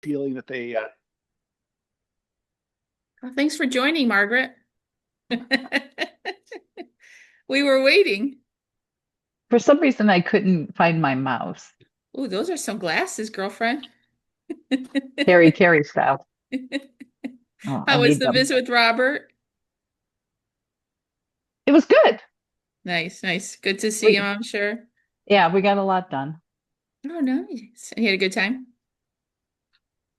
feeling that they Well, thanks for joining, Margaret. We were waiting. For some reason, I couldn't find my mouse. Oh, those are some glasses, girlfriend. Carry style. Oh, I How was need the them. visit with Robert? It was good. Nice, nice. Good to see him, We, I'm sure. yeah, we got a lot done. Oh, nice. You had a good time?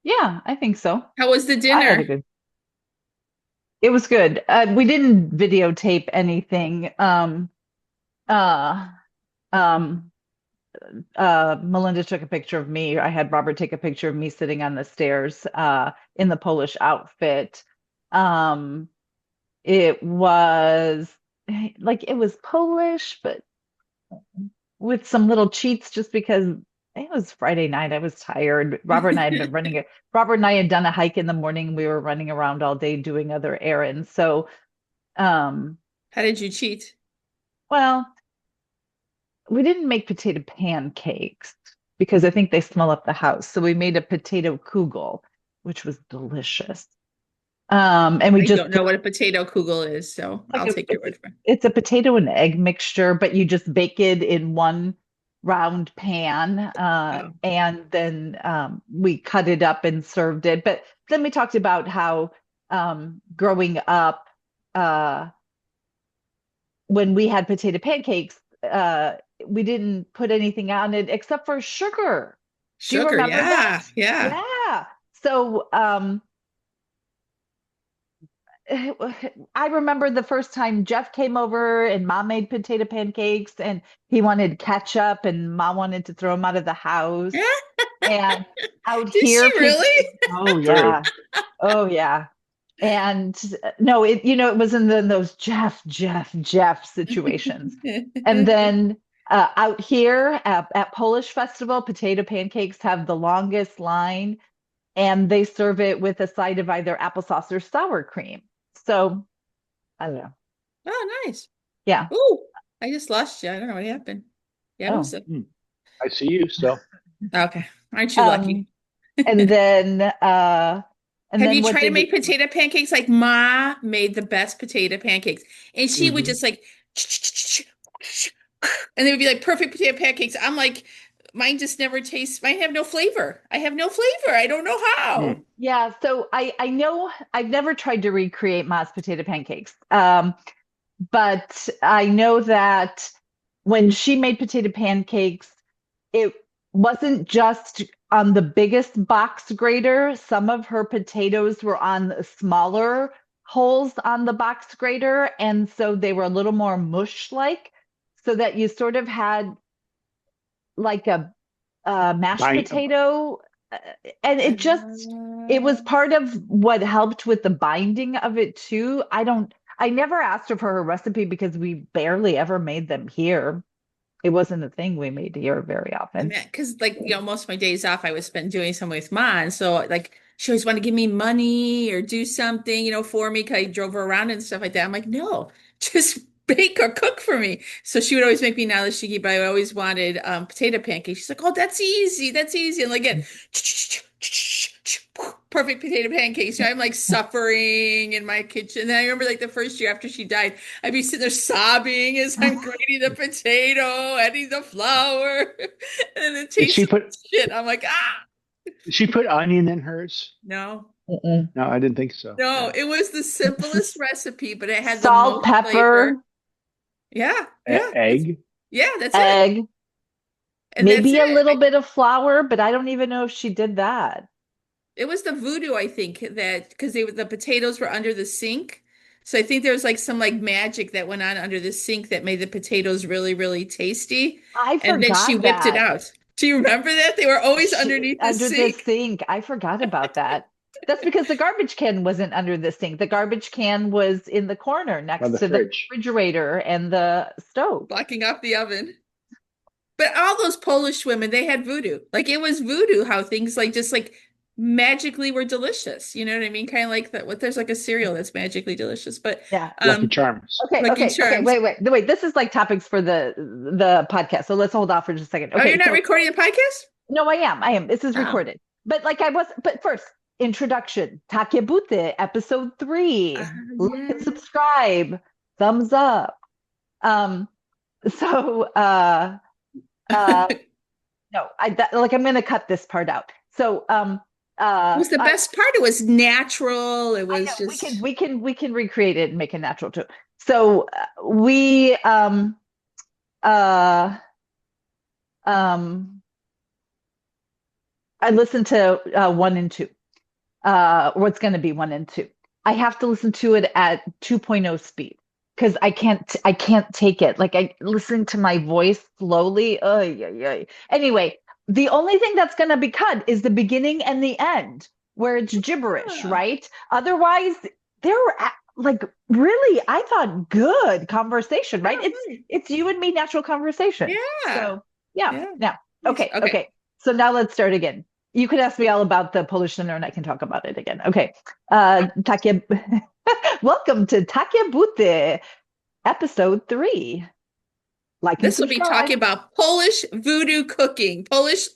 Yeah, I think so. How was the I had dinner? a good. It was good. We didn't videotape anything. Uh, um, Melinda took a picture of me. I had Robert take a picture of me sitting on the stairs, in the Polish outfit. Um, it was it was Polish, but with some little cheats just because it was Friday night. I was tired. Robert and I had done a hike in the morning. We were running around all day doing other errands. So, um, How did you cheat? well, we didn't make potato pancakes because I think they smell up the house. So we made a potato kugel, which was delicious. And we I just don't know what a potato kugel is, so like I'll take your word for it. it's a potato and egg mixture, but you just bake it in one round pan, Oh. and then we cut it up and served it. But then we talked about how growing up, uh, when we had potato pancakes, we didn't put anything on it except for sugar. Do you Sugar, remember that? yeah, yeah. Yeah. So I remember the first time Jeff came over and mom made potato pancakes and he wanted ketchup and mom wanted to throw him out of the house. And out Did she here, people, really? oh true. yeah, oh yeah. And no, it was in those Jeff situations. And then out here at Polish Festival, potato pancakes have the longest line and they serve it with a side of either applesauce or sour cream. So I don't know. Oh, nice. Yeah. Oh, I just lost you. I don't know what happened. Yeah, Oh. who's it? Hmm. I see you still. Okay. Aren't you Um, lucky? and then uh and Have then you what tried to did make we potato pancakes? Like Ma made the best potato pancakes. And she would Hmm. just like and they would be like perfect potato pancakes. I'm like, mine just never tastes, mine have no flavor. I have no flavor. I don't know Hmm. how. Yeah, so I know I've never tried to recreate Ma's potato pancakes. But I know that when she made potato pancakes, it wasn't just on the biggest box grater. Some of her potatoes were on the smaller holes on the box grater, and so they were a little more mush-like, so that you sort of had like a mashed Bind, potato, uh, and it was part of what helped with the binding of it too. I never asked her for her recipe because we barely ever made them here. It wasn't a thing we made here very I often. mean, because like, most of my days off I would spend doing something with Ma. And so like she always wanted to give me money or do something, for me because I drove her around and stuff like that. I'm like, no, just bake or cook for me. So she would always make me nalishiki, but I always wanted potato pancakes. She's like, oh, that's easy. That's easy. And like again, perfect potato pancakes. I'm like suffering in my kitchen. And I remember like the first year after she died, I'd be sitting there sobbing as I'm grating the potato, adding the flour, and it did tastes she like put shit. I'm like, ah, did she put onion in hers? no, Mm-mm. No, I didn't think so. no. Yeah. It was the simplest recipe, but it had the Salt, most flavor. pepper, Yeah, yeah, Egg. that's it, egg, and that's maybe a it. little bit of flour, but I don't even know if she did that. It was the voodoo, I think, that because the potatoes were under the sink. So I think there was like some like magic that went on under the sink that made the potatoes really, really tasty. I And then she forgot whipped it that. out. Do you remember that? They were always underneath the Under the sink. sink. I forgot about that. That's because the garbage can wasn't under the sink. The garbage can was in the corner By next the to the fridge. refrigerator and the stove. Blocking off the oven. But all those Polish women, they had voodoo. Like it was voodoo how things like just like magically were delicious. You know what I mean? Kind of like that. What there's like a cereal that's magically delicious. But Yeah. Lucky Charms. Okay, Lucky okay. Charms. Wait. This is like topics for the podcast. So let's hold off for just a second. Oh, you're Okay, not so recording a podcast? no, I am. This is Oh, recorded. but but first, introduction. Take Buty, episode 3. Like Yeah. and subscribe. Thumbs up. Um, so no, I'm gonna cut this part out. So It was the I best part. It was natural. It I know was just we can recreate it and make it natural too. So we uh um I listened to 1 and 2. What's going to be 1 and 2. I have to listen to it at 2.0 speed because I can't take it. Like I listening to my voice slowly. Anyway, the only thing that's going to be cut is the beginning and the end where it's gibberish, yeah. right? Otherwise, there were like really, I thought good conversation, right? It's you and me natural conversation. Yeah. So yeah. Yeah. Now, okay. Okay. So now let's start again. You could ask me all about the Polish dinner and I can talk about it again. Okay. Takie, welcome to Takie Buty, episode 3. Like and This will be subscribe. talking about Polish voodoo cooking, Polish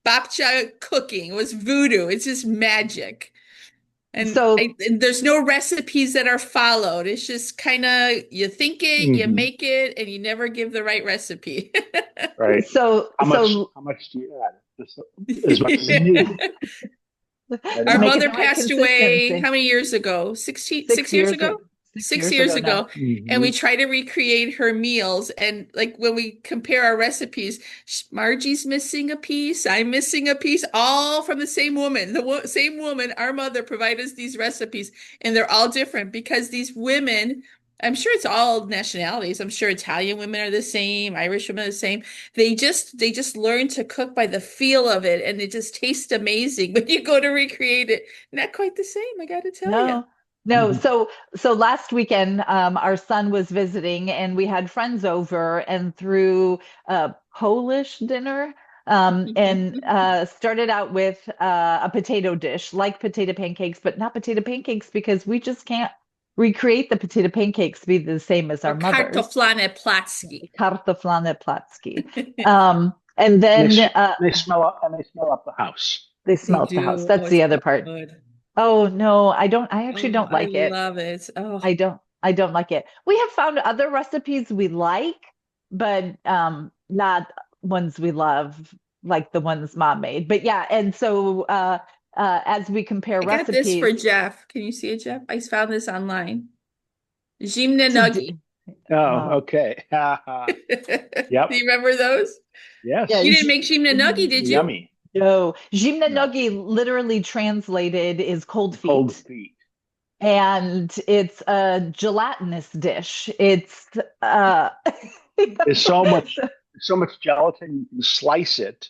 babcia cooking. It was voodoo. It's just magic. And, So and there's no recipes that are followed. It's just kind of you think it, you Mhm. make it, and you never give the right recipe. Right. so How much do you add? Just as much as you need. Our make it mother the right passed away how consistency. many years ago? 16, 6 6 years years ago? 6 Six years years ago now. ago. And we try to recreate her meals. And like when we compare our recipes, Margie's missing a piece, I'm missing a piece, all from the same woman. The same woman, our mother, provided us these recipes. And they're all different because these women, I'm sure it's all nationalities. I'm sure Italian women are the same, Irish women are the same. They just learn to cook by the feel of it, and it just tastes amazing. When you go to recreate it, not quite the same, I got to tell you. No. Mhm. So last weekend, our son was visiting and we had friends over and threw a Polish dinner. And started out with a potato dish, like potato pancakes, but not potato pancakes because we just can't recreate the potato pancakes to be the same as our Or mother's. kartoflane placki. Kartoflane placki. And And then they smell up the house. they They smell up the house. do. Oh, That's it's the other so part. good. Oh no, I don't. I actually Oh, don't I like it. love it. Oh, I don't like it. We have found other recipes we like, but not ones we love like the ones mom made. But yeah, and so as we compare I got this recipes for Jeff. Can you see it, Jeff? I found this online. Zimne to nogi. Oh, okay. Do Yep. you remember those? yeah, You Yes. didn't make zimne nogi, did you? Yummy. no, No. nogi literally translated is cold Cold feet. feet. And it's a gelatinous dish. It's uh There's so much gelatin you can slice it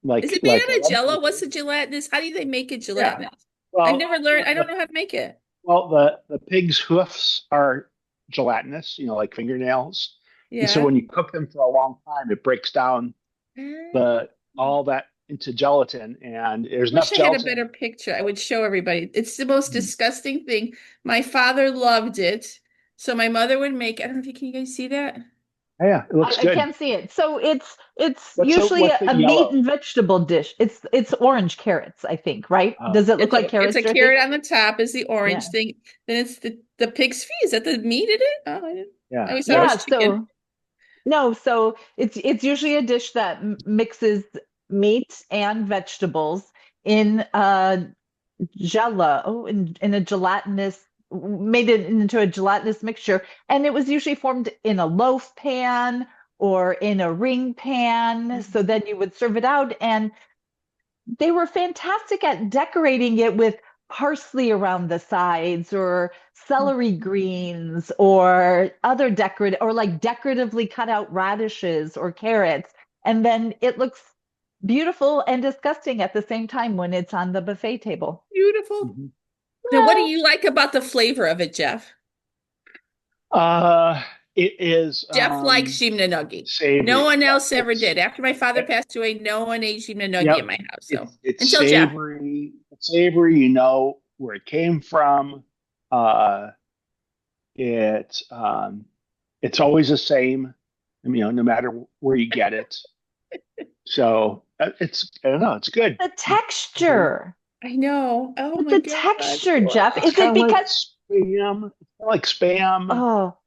Is it made like a out of Jello? lemon What's cake. the gelatinous? How do they make it Yeah. gelatinous? I've Well, never learned. I don't know how to make it. the pig's hoofs are gelatinous, like fingernails. And so Yeah. when you cook them for a long time, it breaks down the all that into gelatin, and there's Wish enough I had a gelatin. better picture. I would show everybody. It's the most disgusting thing. My father loved it. So my mother would make, I don't know if you can you guys see that? Yeah, it looks I good. can't see it. So it's usually What's the a meat yellow? and vegetable dish. It's orange carrots, I think, right? Does it look like It's carrots, a Dorothy? carrot on the top is the orange Yeah. thing. Then it's the pig's feet. Is that the meat in it? Oh, I Yeah, always thought it Yeah, was chicken. so no, so it's usually a dish that mixes meat and vegetables in jello in a gelatinous made it into a gelatinous mixture and it was usually formed in a loaf pan or in a ring pan so then you would serve it out and they were fantastic at decorating it with parsley around the sides or celery greens or other decorative or like decoratively cut out radishes or carrots and then it looks beautiful and disgusting at the same time when it's on the buffet table. Beautiful. Mhm. Now, what do Well, you like about the flavor of it, Jeff? Uh, it is Jeff likes shimnanogi. No savory. one Yeah, else ever did. After my father yep, passed away, no one ate shimnanogi in yep. my house. So It's until Jeff. savory. It's savory. You know where it came from. Uh, it it's always the same. I mean, no matter where you get it. So I don't know, it's good. The texture. I know. Oh But my the God. texture, Jeff. It's Is kind it of like because spam. It's kind of like spam oh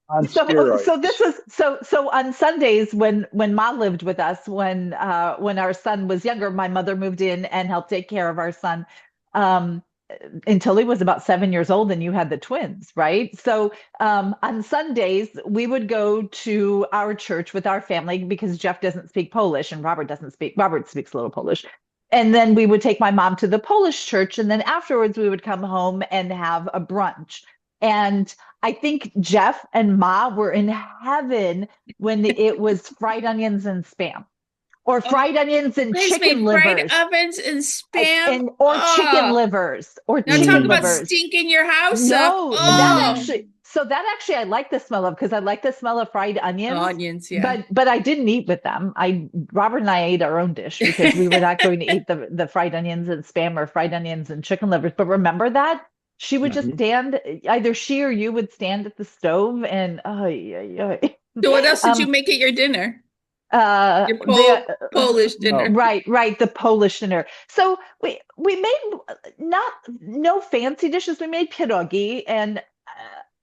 on so this steroids. was so on Sundays when Ma lived with us when our son was younger, my mother moved in and helped take care of our son. Um until he was about 7 years old and you had the twins, right? So on Sundays, we would go to our church with our family because Jeff doesn't speak Polish and Robert speaks a little Polish. And then we would take my mom to the Polish church. And then afterwards, we would come home and have a brunch. And I think Jeff and Ma were in heaven when it was fried onions and spam or Oh, fried onions and guys chicken made fried livers ovens and spam. and or chicken Oh, livers or now chicken talk Mm, about livers. stinking your house up. No, Oh, that actually I like the smell of because I like the smell of fried onions. onions, yeah. But I didn't eat with them. I Robert and I ate our own dish because we were not going to eat the fried onions and spam or fried onions and chicken livers. But remember that she would just mhm. stand, either she or you would stand at the stove and oh yeah So what else did you um make at your dinner? Your the Polish Oh, dinner. right, the Polish dinner. So we made not no fancy dishes. We made pierogi, and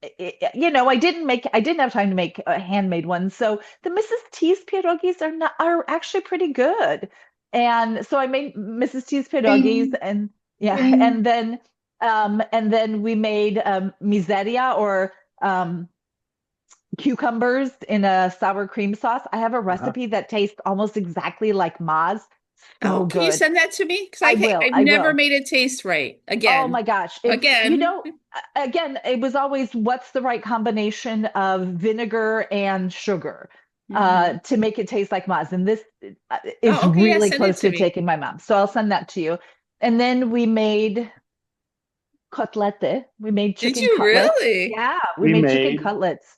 I didn't have time to make handmade ones. So the Mrs. T's pierogis are actually pretty good, and so I made Mrs. T's pierogis, bing, and yeah, bing. and then we made miseria or cucumbers in a sour cream sauce. I have a Uh-huh. recipe that tastes almost exactly like Ma's. Oh, So can you good. send that to me? Because I will. I've I never will. made it taste right. Oh my Again. gosh. Again. Again, it was always what's the right combination of vinegar and sugar Hmm. to make it taste like Ma's. And this is Oh, okay, yeah, really send it close to to me. taking my mom. So I'll send that to you. And then we made cotlette. We made Did chicken you cutlets. really? Yeah, we We made chicken made cutlets.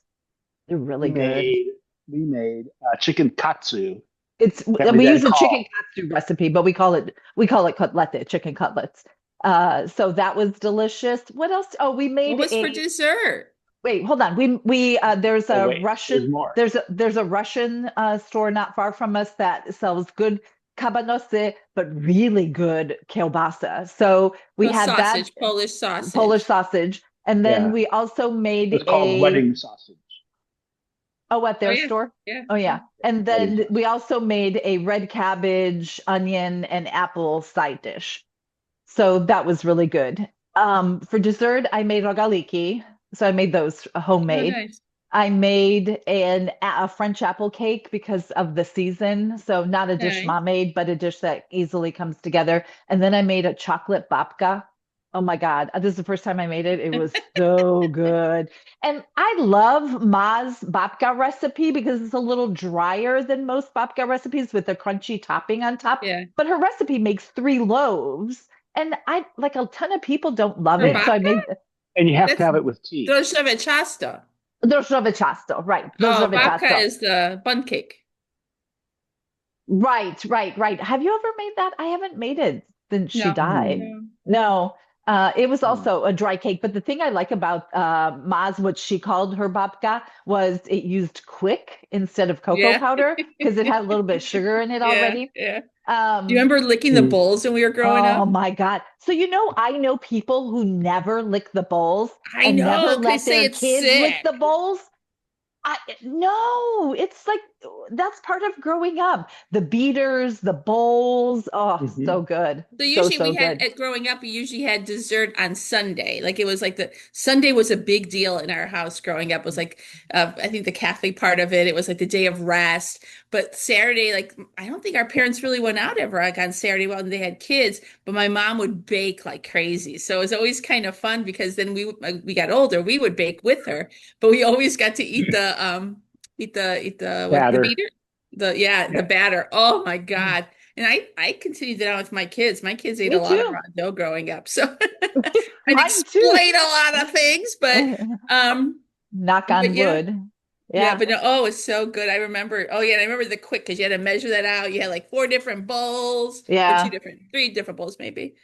They're we really good. made we made chicken katsu It's that we we then use a chicken call. katsu recipe, but we call it cotlette, chicken cutlets. So that was delicious. What else? Oh, we What made was for a dessert? wait, hold on. We there's Oh a wait, there's Russian more. there's a Russian store not far from us that sells good cabanosy, but really good kielbasa. So we Oh, had that sausage, Polish Polish sausage. sausage, and then Yeah, we also made it's called wedding sausage. at Oh their yeah, store. yeah, Oh yeah. yeah. And Wedding then we sausage. also made a red cabbage, onion, and apple side dish. So that was really good. For dessert, I made rogaliki. So I made those Oh, homemade. nice. I made a French apple cake because of the season. So not a dish Nice. mom made, but a dish that easily comes together. And then I made a chocolate babka. Oh my God. This is the first time I made it. It was so good. And I love Ma's babka recipe because it's a little drier than most babka recipes with a crunchy topping on top. Yeah. But her recipe makes 3 loaves. And I like a ton of people don't love For it. Yeah, So I babka? made and you have to That's have it with tea. drożdżowe ciasto. drożdżowe ciasto, right? Oh, Drożdżowe babka ciasto. is the bun cake. Right. Have you ever made that? I haven't made it since she No, died. Hmm. no. No, it was Hmm. also a dry cake. But the thing I like about Ma's, what she called her babka, was it used quick instead of cocoa Yeah. powder because it had a little bit of sugar in it Yeah, already. yeah. Do you Um, remember licking the Hmm. bowls when we were growing oh up? my God. So I know people who never lick the bowls I and never know, because let say their it's kids lick sick. the bowls. No, it's like that's part of growing up. The beaters, the bowls. Oh, Hmm. so good. So So, usually so we had good. at growing up, we usually had dessert on Sunday. Like it was like the Sunday was a big deal in our house growing up. It was like I think the Catholic part of it. It was like the day of rest. But Saturday, like I don't think our parents really went out ever like on Saturday when they had kids. But my mom would bake like crazy. So it was always kind of fun because then we got older, we would bake with her, but we always got to eat the what the Batter. beater the Yeah. batter. Oh my God. And I continued it on with my kids. My kids ate a Me lot of too. raw dough growing up. So I'd Mine too. explain a lot of things, um Knock but on yeah. wood. Yeah, Yeah. but no, oh, it's so good. I remember, oh yeah, and I remember the quick because you had to measure that out. You had like four different bowls or Yeah. three different bowls maybe.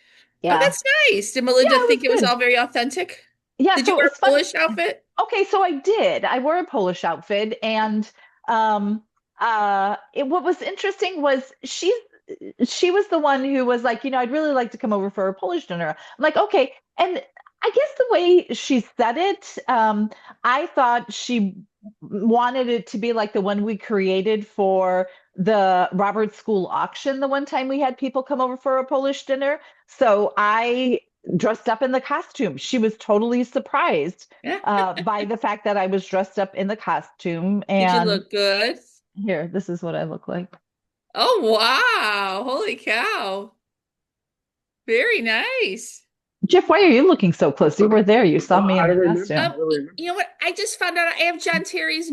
Oh, Yeah. that's nice. Did Yeah, Melinda it was think it was good. all very authentic? Yeah, Did you so it wear was a fun. Polish outfit? Okay, so I did. I wore a Polish outfit and um what was interesting was she was the one who was like, I'd really like to come over for a Polish dinner. I'm like, okay. And I guess the way she said it, I thought she wanted it to be like the one we created for the Robert School auction the one time we had people come over for a Polish dinner. So I dressed up in the costume. She was totally surprised by the fact that I was dressed up in the costume. Did you And look good? here, this is what I look like. Oh, wow. Holy cow. Very nice. Jeff, why are you looking so close? You were there. You saw Well, me I in the don't remember. I costume. don't remember. You know what? I just found out I have John Terry's a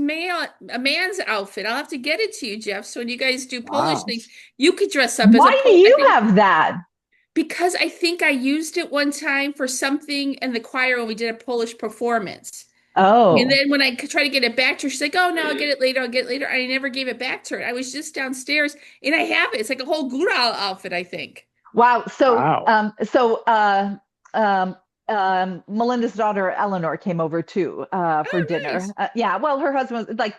man's outfit. I'll have to get it to you, Jeff. So when you guys do Polish Wow. things, you could dress up as a Why do Polish. you have that? Because I think I used it one time for something in the choir when we did a Polish performance. And Oh, then when I tried to get it back to her, she's like, "Oh no, I'll get it later. I'll get it later." I never gave it back to her. I was just downstairs, and I have it. It's like a whole Gural outfit, I think. wow. Wow. Melinda's daughter Eleanor came over too for Oh, dinner. nice. Yeah, well, her husband was like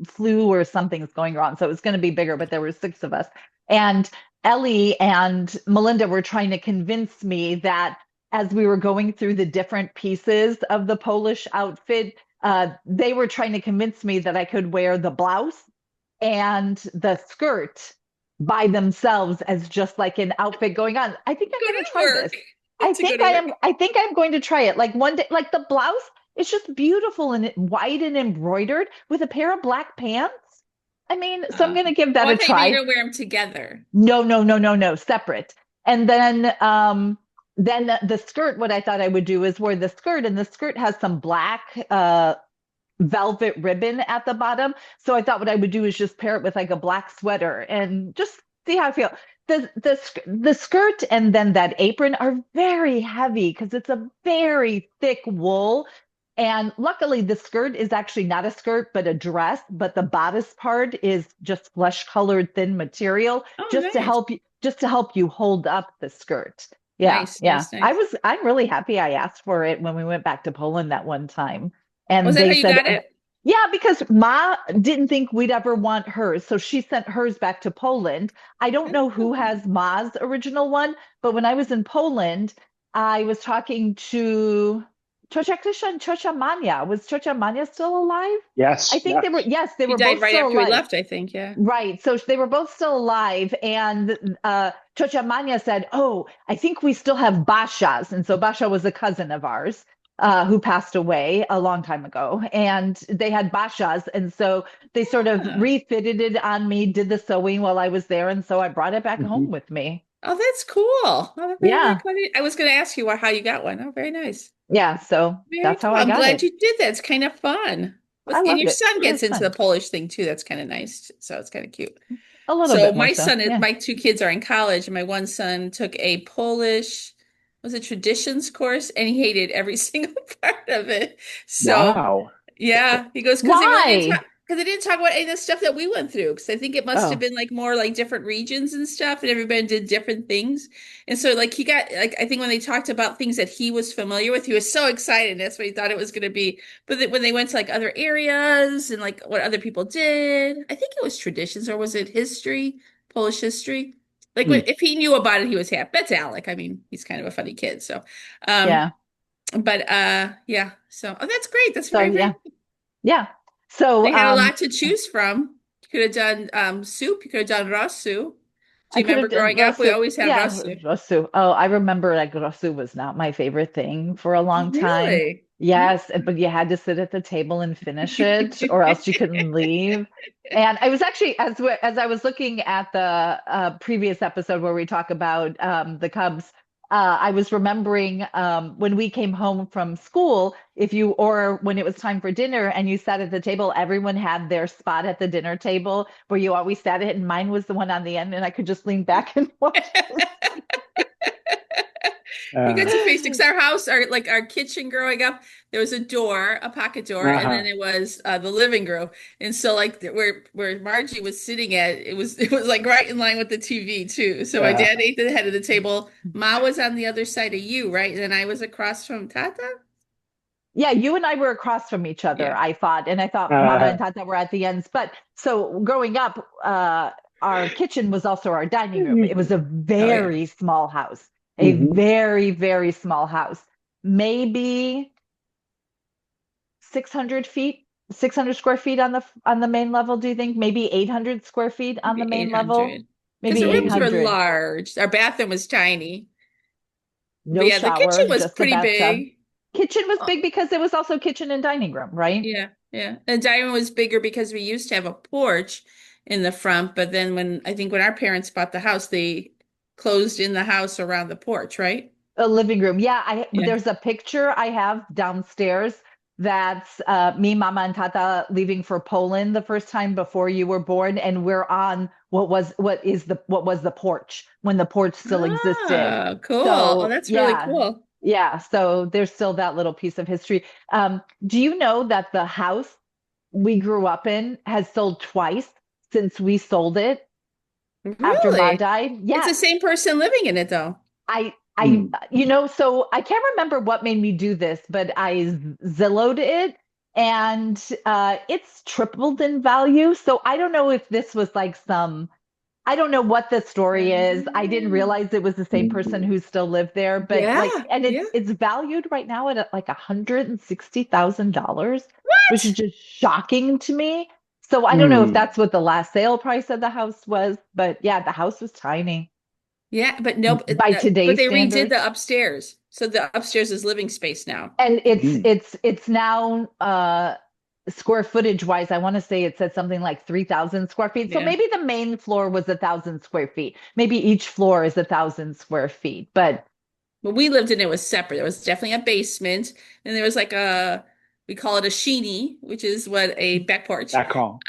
flu or something's going wrong, so it was going to be bigger, but there were six of us. And Ellie and Melinda were trying to convince me that as we were going through the different pieces of the Polish outfit, they were trying to convince me that I could wear the blouse and the skirt by themselves as just like an outfit going on. I think I'm Go going to to try this. work. To go to work. I think I'm going to try it. Like one day, like the blouse is just beautiful and white and embroidered with a pair of black pants. I mean, so I'm Uh, going to give that oh, I a thought you were try. gonna wear them together. No, no, no, no, no, separate. And then the skirt, what I thought I would do is wear the skirt, and the skirt has some black velvet ribbon at the bottom. So I thought what I would do is just pair it with like a black sweater and just see how I feel. The skirt and then that apron are very heavy because it's a very thick wool. And luckily the skirt is actually not a skirt, but a dress, but the bodice part is just flesh colored thin material Oh, nice. just to help you hold up the skirt. Yeah, Nice, yeah. nice, nice. I'm really happy I asked for it when we went back to Poland that one time. Was And that how they you said, got it? yeah, because Ma didn't think we'd ever want hers. So she sent hers back to Poland. I don't know who Oh. has Ma's original one, but when I was in Poland, I was talking to Ciocia Krysia and Ciocia Mania. Was Ciocia Mania still alive? I Yes. think they were, yes, they He were died both right still after we alive. left, I think. Yeah. Right. So they were both still alive. And Ciocia Mania said, oh, I think we still have Bashas. And so Basha was a cousin of ours who passed away a long time ago. And they had Bashas. And so they sort of Ah. refitted it on me, did the sewing while I was there. And so I brought it back home Mhm. with me. Oh, that's cool. Oh, very, very Yeah. cool. I was going to ask you how you got one. Oh, very nice. Yeah. So Very that's how cool. I I'm got glad it. you did that. It's kind of fun. I And loved your it. son It gets was into the fun. Polish thing too. That's kind of nice. So it's kind of cute. A little So bit more so. Yeah. my two kids are in college, and my one son took a Polish, was it traditions course, and he hated every single part of it. So Wow. yeah, he goes because they really didn't Why? talk because they didn't talk about any of the stuff that we went through. Because I think it must have Oh, been like more like different regions and stuff, and everybody did different things. And so like he got like I think when they talked about things that he was familiar with, he was so excited. That's what he thought it was going to be. But when they went to like other areas and like what other people did, I think it was traditions or was it history, Polish history? Like Hmm. if he knew about it, he was happy. That's Alec. I mean, he's kind of a funny kid. So, um, yeah. but yeah. So oh, that's great. That's So very, very yeah. Yeah. So they had a lot to choose from. You could have done soup. You could have done raw soup. Do I you could have remember done growing up? We Rosu. always had raw Yeah, soup. Rosu. Oh, I remember like Rosu was not my favorite thing for a Oh, long time. really? Yes, but you had to sit at the table and finish it, or else you couldn't leave. And I was actually, as I was looking at the previous episode where we talk about the Cubs, I was remembering when we came home from school, if you or when it was time for dinner and you sat at the table, everyone had their spot at the dinner table where you always sat at, and mine was the one on the end, and I could just lean back and watch. You got to face Uh, because our house, our kitchen growing up, there was a door, a pocket door, and then uh-huh. it was the living room. And so like where Margie was sitting at, it was like right in line with the TV too. So my Uh, dad ate the head of the table. Ma was on the other side of you, right? And then I was across from Tata. Yeah, you and I were across from each other, Yeah. I thought, and I thought Mama and Tata were at the ends. But so growing up, our kitchen was also our dining room. It was a Oh yeah. very small house, a Mhm. very, very small house, maybe 600 feet, 600 square feet on the main level. Do you think maybe 800 square feet on the Maybe main level? 800. Because Maybe the rooms were 800. large. Our bathroom was tiny. But No yeah, the kitchen shower, was just the pretty bathtub. big. Kitchen was Oh, big because it was also kitchen and dining room, right? yeah, yeah. And dining room was bigger because we used to have a porch in the front, but then when our parents bought the house, they closed in the house around the porch, right? A living room. Yeah, I Yeah. there's a picture I have downstairs that's me, Mama, and Tata leaving for Poland the first time before you were born, and we're on what was the porch when the porch still existed. Ah, cool. Oh, So that's really yeah, cool. yeah. So there's still that little piece of history. Do you know that the house we grew up in has sold twice since we sold it after Ma Really? died? It's the Yes. same person living in it though. I, so I can't remember what made me do this, but I Zillowed it and it's tripled in value. So I don't know if this was like I don't know what the story is. I didn't Ah. realize it was the same person who still lived there, but like, Yeah, and yeah. it's valued right now at like $160,000, which is What? just shocking to me. So I don't know if Mm. that's what the last sale price of the house was, but yeah, the house was tiny Yeah, but no, by but today's they redid standards. the upstairs. So the upstairs is living space now. And Mhm. it's now square footage wise, I want to say it said something like 3,000 square feet. So Yeah. maybe the main floor was 1,000 square feet. Maybe each floor is 1,000 square feet. But When we lived in it was separate. There was definitely a basement, and there was like we call it a sheeny, which is what a back porch. Back home.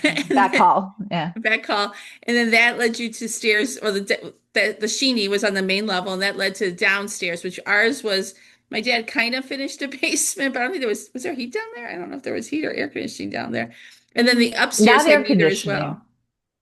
And back then hall, yeah. back hall, and then that led you to stairs, or the sheeny was on the main level, and that led to downstairs, which ours was. My dad kind of finished a basement, but I don't think was there heat down there? I don't know if there was heat or air conditioning down there. And then the upstairs Not had air neither as conditioning. well.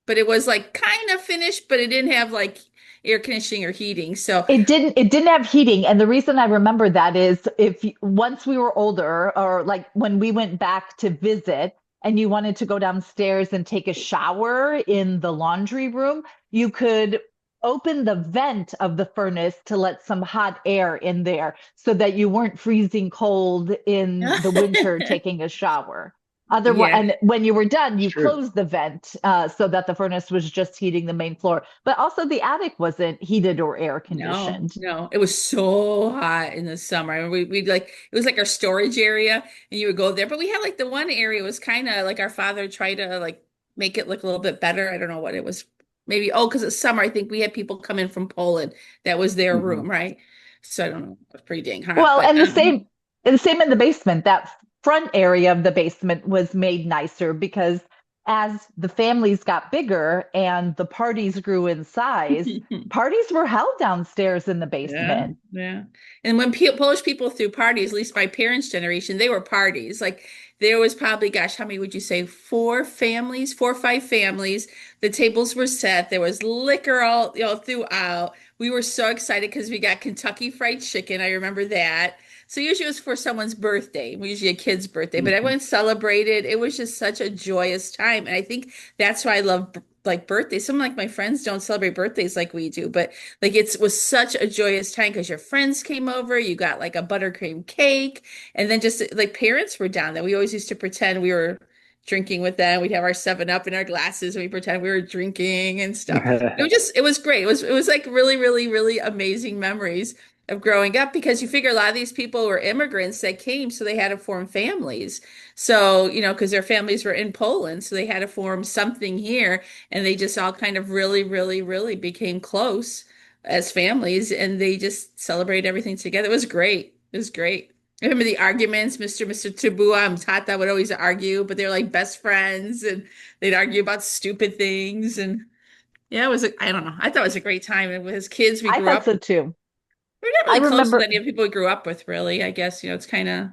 But it was like kind of finished, but it didn't have like air conditioning or heating. So It didn't have heating. And the reason I remember that is if once we were older, or like when we went back to visit and you wanted to go downstairs and take a shower in the laundry room, you could open the vent of the furnace to let some hot air in there so that you weren't freezing cold in the winter taking a shower. Otherwise, yeah. and when you were done, It's you true. closed the vent so that the furnace was just heating the main floor. But also, the attic wasn't heated or air No, conditioned. no. It was so hot in the summer. I mean, we'd like it was like our storage area and you would go there. But we had like the one area was kind of like our father tried to like make it look a little bit better. I don't know what it was. Maybe because it's summer. I think we had people come in from Poland. That was their Mhm. room, right? So I don't know. It was pretty dang hot. Well, But and the same in the basement. That front area of the basement was made nicer because as the families got bigger and the parties grew in size, parties were held downstairs in the Yeah, basement. yeah. And when Polish people threw parties, at least my parents' generation, they were parties. Like there was probably, gosh, how many would you say? Four families, four or five families. The tables were set. There was liquor all, throughout. We were so excited because we got Kentucky Fried Chicken. I remember that. So usually it was for someone's birthday, usually a kid's birthday, but Mhm. everyone celebrated. It was just such a joyous time. And I think that's why I love like birthdays. Some like my friends don't celebrate birthdays like we do, but like it was such a joyous time because your friends came over, you got like a buttercream cake, and then just like parents were down there. We always used to pretend we were drinking with them. We'd have our 7 Up in our glasses and we pretend we were drinking and stuff. It was great. It was like really, really, really amazing memories of growing up because you figure a lot of these people were immigrants that came, so they had to form families. So, because their families were in Poland, so they had to form something here, and they just all kind of really, really, really became close as families and they just celebrate everything together. It was great. It was great. I remember the arguments, Mr. Tabua and Tata would always argue, but they're like best friends and they'd argue about stupid things. And yeah, I don't know. I thought it was a great time. And as kids, I thought so too. we were not I really close with remember, any of the people we grew up with, really. I guess, it's kind of,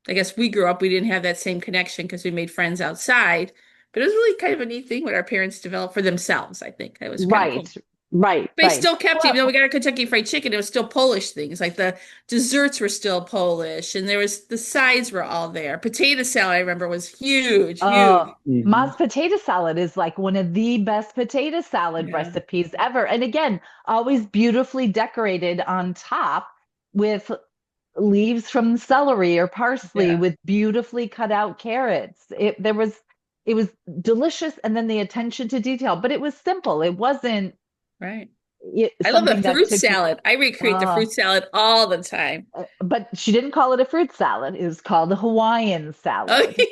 I guess we grew up, we didn't have that same connection because we made friends outside. But it was really kind of a neat thing what our parents developed for themselves, I think. That was kind of cool. right, Right, They right. still kept, even though Well, we got our Kentucky Fried Chicken, it was still Polish things. Like the desserts were still Polish, and there was the sides were all there. Potato salad, I remember, was huge, huge. Mhm. Ma's potato salad is like one of the best potato salad Yeah, recipes ever. And again, always beautifully decorated on top with leaves from celery or parsley yeah, with beautifully cut out carrots. It was delicious, and then the attention to detail, but it was simple. It wasn't right. I love the something that fruit took you. salad. I recreate the Uh, fruit salad all the time. but she didn't call it a fruit salad. It was called a Hawaiian Oh, salad yeah,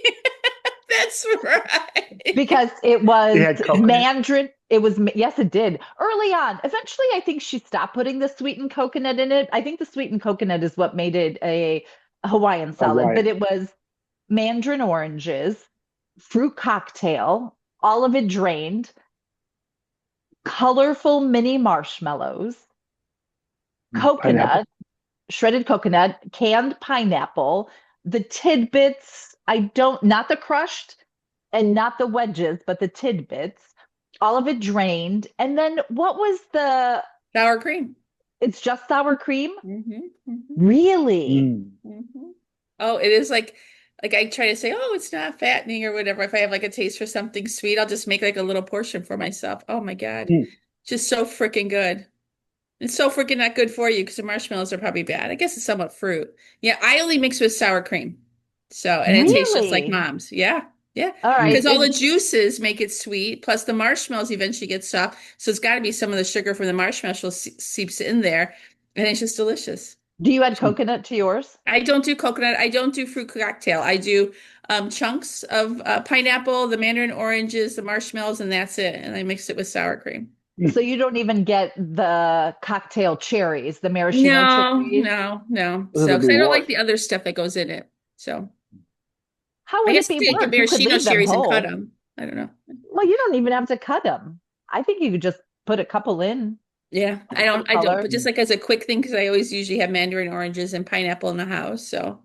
that's right. because it It was had coconut. mandarin. It was, yes, it did early on. Eventually, I think she stopped putting the sweetened coconut in it. I think the sweetened coconut is what made it a Hawaiian Oh, salad, but right. it was mandarin oranges, fruit cocktail, all of it drained, colorful mini marshmallows, Pineapple. coconut, shredded coconut, canned pineapple, the tidbits. I don't, not the crushed and not the wedges, but the tidbits, all of it drained. And then what was the, Sour cream. it's just sour cream? Hmm. Hmm. Really? Mm. Hmm. Oh, it is like I try to say, oh, it's not fattening or whatever. If I have like a taste for something sweet, I'll just make like a little portion for myself. Oh my God. Mm. Just so freaking good. It's so freaking not good for you because the marshmallows are probably bad. I guess it's somewhat fruit. Yeah, I only mix with sour cream. So, and it tastes just like Really? mom's. Yeah. Yeah. All right. Because all the juices make it sweet, plus the marshmallows eventually get soft. So it's got to be some of the sugar from the marshmallow seeps in there, and it's just delicious. Do you add coconut to yours? I don't do coconut. I don't do fruit cocktail. I do chunks of pineapple, the mandarin oranges, the marshmallows, and that's it. And I mix it with sour cream. So you don't even get the cocktail cherries, the maraschino No, cherries? no, no. Those are So, the because I don't like reward. the other stuff that goes in it. So, How I would guess it be you get worse? You could maraschino leave them cherries and cut whole. them. I don't know. Well, you don't even have to cut them. I think you could just put a couple in Yeah, for I don't. color. But just like as a quick thing, because I always usually have mandarin oranges and pineapple in the house. So,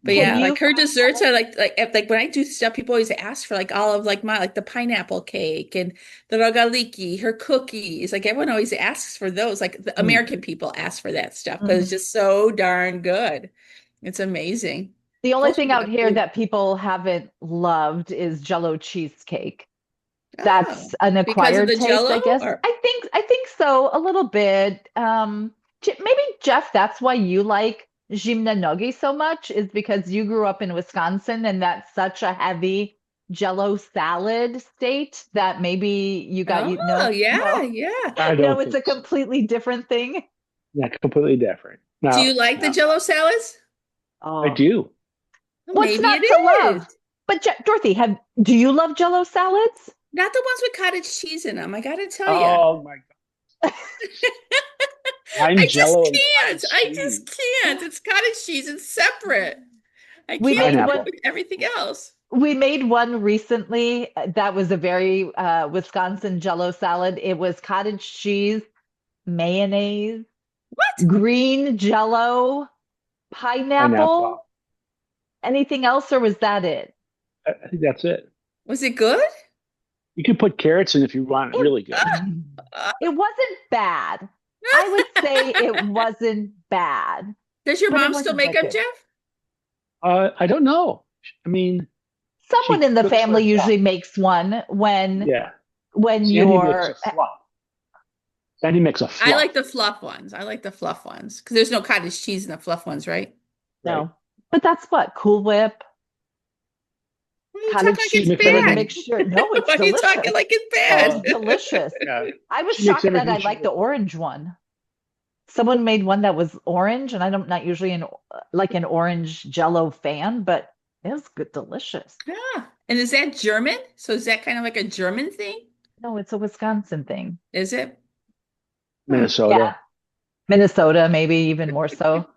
but Can yeah, you like her find desserts, I like when I do stuff, people always ask for like all of like my like the pineapple cake and the rogaliki, her cookies. Like everyone always asks for those. Like the Mm. American people ask for that stuff because it's Mhm. just so darn good. It's amazing. The only Most thing people out have here food. that people haven't loved is Jello cheesecake. Oh, That's an because of acquired the taste, I Jello, guess. or I think so, a little bit. Maybe Jeff, that's why you like nogi so much, is because you grew up in Wisconsin and that's such a heavy Jello salad state that maybe you got you oh no, yeah, no, yeah. I no, don't it's think a so. completely different thing. Yeah, completely different. Do No, you like the no, Jello salads? I Oh, do. Well, what's maybe not it to love? is. But Dorothy, do you love Jello salads? Not the ones with cottage cheese in them. I gotta tell you. Oh my God. I'm I just Jello and can't. cottage I just cheese. can't. It's cottage cheese. It's separate. I We can't made put it one Pineapple. with everything else. We made one recently that was a very Wisconsin Jello salad. It was cottage cheese, mayonnaise, What? green Jello, Pineapple. pineapple. Anything else, or was that it? I think that's it. Was it good? You can put carrots in if you want it It really good. it wasn't bad. I would say it wasn't bad, Does your but it mom still wasn't make that them, good. Jeff? I don't know. I mean, Someone she in the cooks for family herself. usually makes one Yeah. when Sandy makes a you're fluff. Sandy makes a I like fluff, the fluff ones. I like the fluff ones because there's no cottage cheese in the fluff ones, right? right? no. But that's what Cool Whip, Why are you talking cottage like She it's cheese makes pudding bad? everything. mixture. No, it's Why are you talking delicious. like it's It's Uh, bad? delicious. yeah. I was She makes shocked that everything I she liked the makes. orange one. Someone made one that was orange, and I'm not usually an orange Jello fan, but it was good, delicious. Yeah. And is that German? So is that kind of like a German thing? No, it's a Wisconsin thing. Is it? Huh. Yeah, Minnesota. Minnesota, maybe even more so.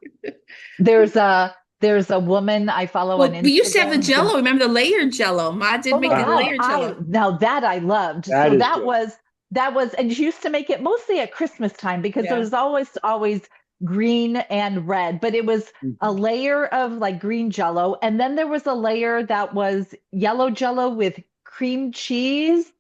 There's a there's a woman I follow on Well, we used to have the Instagram. Jello. Remember the layered Jello? Ma did Oh my make the Uh God, huh. layered I Jello. now that I loved. That So is good. that was, and she used to make it mostly at Christmas time because it Yeah. was always green and red, but it was a Mhm. layer of like green Jello, and then there was a layer that was yellow Jello with cream cheese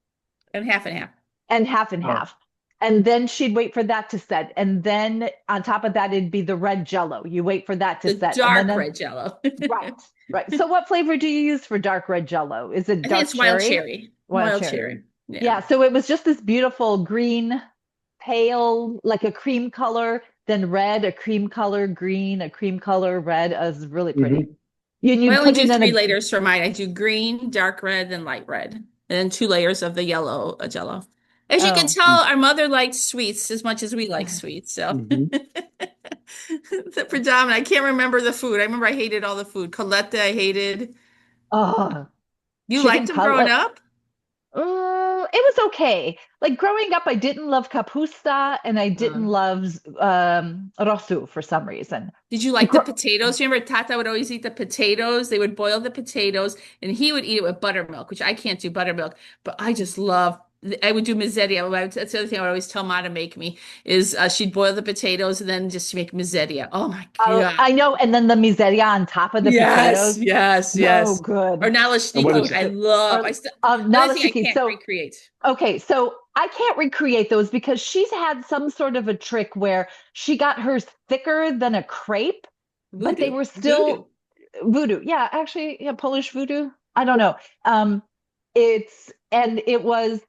And half and half. and half and Oh, half. And then she'd wait for that to set. And then on top of that, it'd be the red Jello. You wait for that to The set. And dark then, red Jello. right, right. So what flavor do you use for dark red Jello? Is it I think dark it's wild cherry? cherry. Wild Wild cherry. cherry. Yeah. Yeah. So it was just this beautiful green, pale, like a cream color, then red, a cream color, green, a cream color, red. It was really pretty. Mhm. You I only put do it in three a, layers for mine. I do green, dark red, and light red. And then 2 layers of the yellow Jello. As you can oh, tell, our mother liked sweets as much as we like sweets. So Mhm. the predominant. I can't remember the food. I remember I hated all the food. Coletta, I hated. oh, You liked chicken them growing cutlet. up? It was okay. Like growing up, I didn't love kapusta and I didn't Uh, love rosu for some reason. did you like the Gr- potatoes? Remember, Tata would always eat the potatoes. They would boil the potatoes, and he would eat it with buttermilk, which I can't do buttermilk, but I just love. I would do miseria. That's the other thing I would always tell Ma to make me is she'd boil the potatoes and then just make miseria. Oh my Oh, God. I know. And then the miseria on top of the Yes, potatoes. yes, So yes. Or good. And what nalashiki, is I it? love. Or I still another thing I nalastiki. can't So, recreate. okay. So I can't recreate those because she's had some sort of a trick where she got hers thicker than a crepe, but they Voodoo, were voodoo. still voodoo. Yeah, actually, yeah, Polish voodoo. I don't know. And it was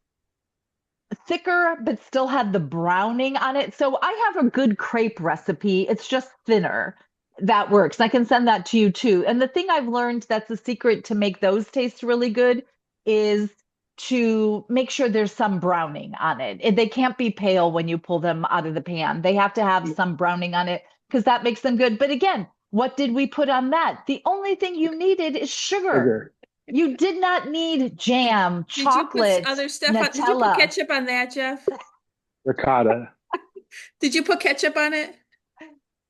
thicker, but still had the browning on it. So I have a good crepe recipe. It's just thinner. That works. I can send that to you too. And the thing I've learned that's the secret to make those taste really good is to make sure there's some browning on it. They can't be pale when you pull them out of the pan. They have to have some browning on it because that makes them good. But again, what did we put on that? The only thing you needed is sugar. Sugar. You did not need jam, Did you put chocolate, other stuff on? Did you put Nutella. ketchup on that, Jeff? Ricotta. Did you put ketchup on it?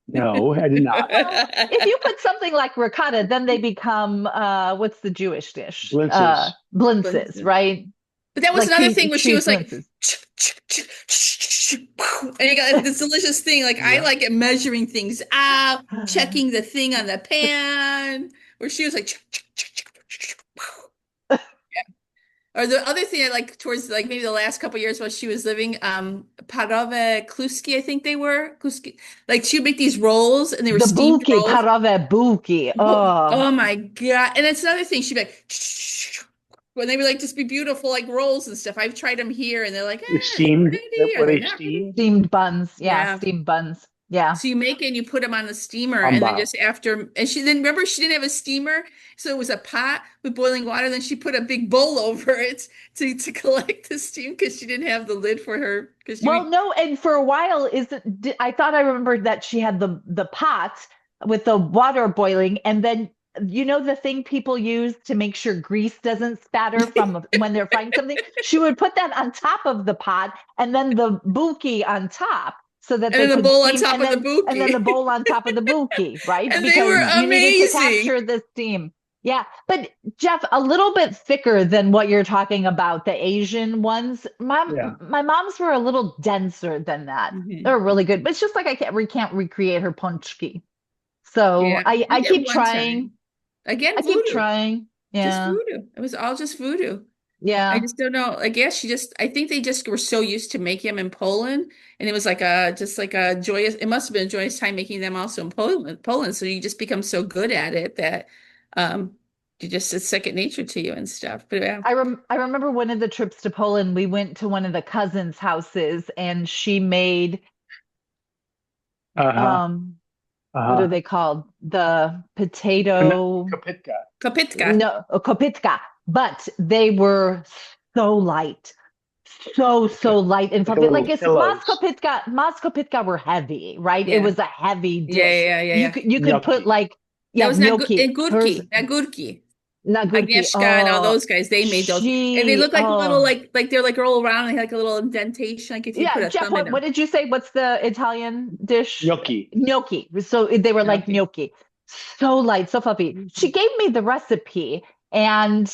No, I did not. Well, if you put something like ricotta, then they become what's the Jewish dish? Blintzes. Blintzes, right? But that was Like another thing where she cheese was like, blintzes. and you got this delicious thing. Like I Yeah. like it measuring things out, checking the thing on the pan. Where she was like, or the other thing I like towards like maybe the last couple years while she was living, parove kluski, I think they were kluski. Like she would make these rolls, and they were The steamed buki, rolls. parove buki. Oh, Oh my God. And it's another thing. She'd be like, when they would like just be beautiful, like rolls and stuff. I've tried them here and they're like, The are they steamed, ready? Are were they they not ready? steamed? steamed buns. Yeah, Yeah. steamed buns. Yeah. So you make it and you put them on the steamer and then Hamba. just after, and she then remember she didn't have a steamer. So it was a pot with boiling water. Then she put a big bowl over it to collect the steam because she didn't have the lid for her. Because Well, she, no, and for a while, I thought I remembered that she had the pot with the water boiling, and then you know the thing people use to make sure grease doesn't spatter from when they're frying something? She would put that on top of the pot and then the buki on top so that and they then the could bowl on steam top of the and then the buki. bowl on top of the buki, right? And they were Because you needed to amazing. capture the steam. Yeah, but Jeff, a little bit thicker than what you're talking about, the Asian ones. Yeah. My mom's were a little denser than that. Mhm. They're really good, but it's just like we can't recreate her ponchki. So Yeah, we I did keep one trying. time. Again, I keep voodoo. trying. Just Yeah. voodoo. It was all just voodoo. I Yeah. just don't know. I guess I think they just were so used to making them in Poland. And it was like just like a joyous, it must have been a joyous time making them also in Poland. So you just become so good at it that um, it's second nature to you and stuff. But yeah. I remember one of the trips to Poland, we went to one of the cousins' houses and she made Uh-huh. what are Uh-huh. they called? The And potato, Kapitka. Kopitka. no, kopitka, but they were so light, so light and Like a fluffy. little Like it's pillows. Mas kopitka were heavy, right? It Yeah. was a heavy Yeah, dish. yeah, yeah, You yeah. could put Gnocchi. like, That yeah, was gnocchi. Hers, Nagurki. nagurki. Agnieszka and all Oh, those guys, they made those. And they look like little, oh. like they're like roll around and like a little indentation, like if you put Yeah, a Jeff, thumb in what them. did you say? What's the Italian dish? Gnocchi. Gnocchi. So they were like Okay. gnocchi. So light, so fluffy. She gave me the recipe and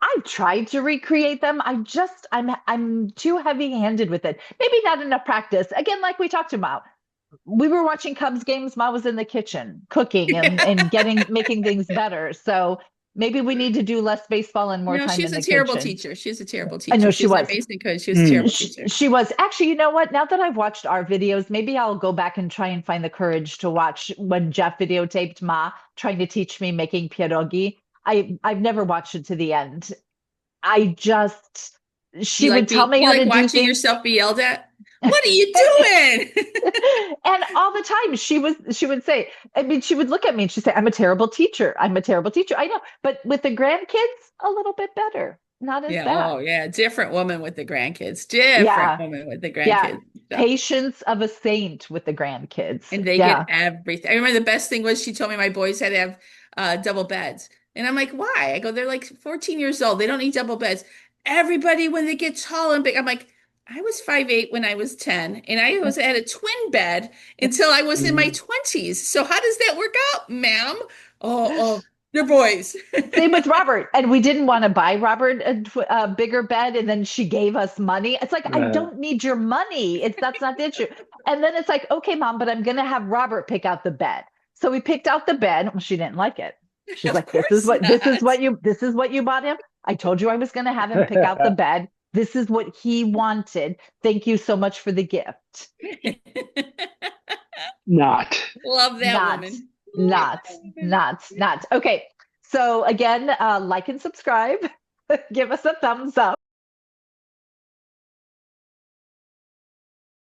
I've tried to recreate them. I'm too heavy-handed with it. Maybe not enough practice. Again, like we talked about. We were watching Cubs games. Ma was in the kitchen cooking and making things better. So Maybe we need to do less baseball and more No, time she's in a the terrible kitchen. teacher. She's a terrible I know teacher. she She's an was. amazing coach. She was a terrible teacher. She was. Actually, you know what? Now that I've watched our videos, maybe I'll go back and try and find the courage to watch when Jeff videotaped Ma trying to teach me making pierogi. I've never watched it to the end. I just she would tell me You how like to do watching things. yourself be yelled at? What are you doing? And all the time she would say, I mean, she would look at me and she'd say, I'm a terrible teacher. I'm a terrible teacher. I know, but with the grandkids, a little bit better. Not as Yeah, bad. oh yeah. Different woman with the grandkids. Different Yeah. woman with the Yeah. grandkids. Stuff. Patience of a saint with the grandkids. And they get Yeah. everything. I remember the best thing was she told me my boys had to have double beds. And I'm like, why? I go, they're like 14 years old. They don't need double beds. Everybody, when they get tall and big, I'm like, I was 5'8" when I was 10, and I was at a twin bed until I was in my 20s. So how does that work out, ma'am? Oh, they're boys. Same with Robert. And we didn't want to buy Robert a bigger bed. And then she gave us money. It's like, I don't need your money. That's not the issue. And then it's like, okay, mom, but I'm going to have Robert pick out the bed. So we picked out the bed. Well, she didn't like it. She's Of like, course not. this is what you bought him. I told you I was going to have him pick out the bed. This is what he wanted. Thank you so much for the gift. Not. Love that Not, woman. not. Okay. So again, like and subscribe. Give us a thumbs up.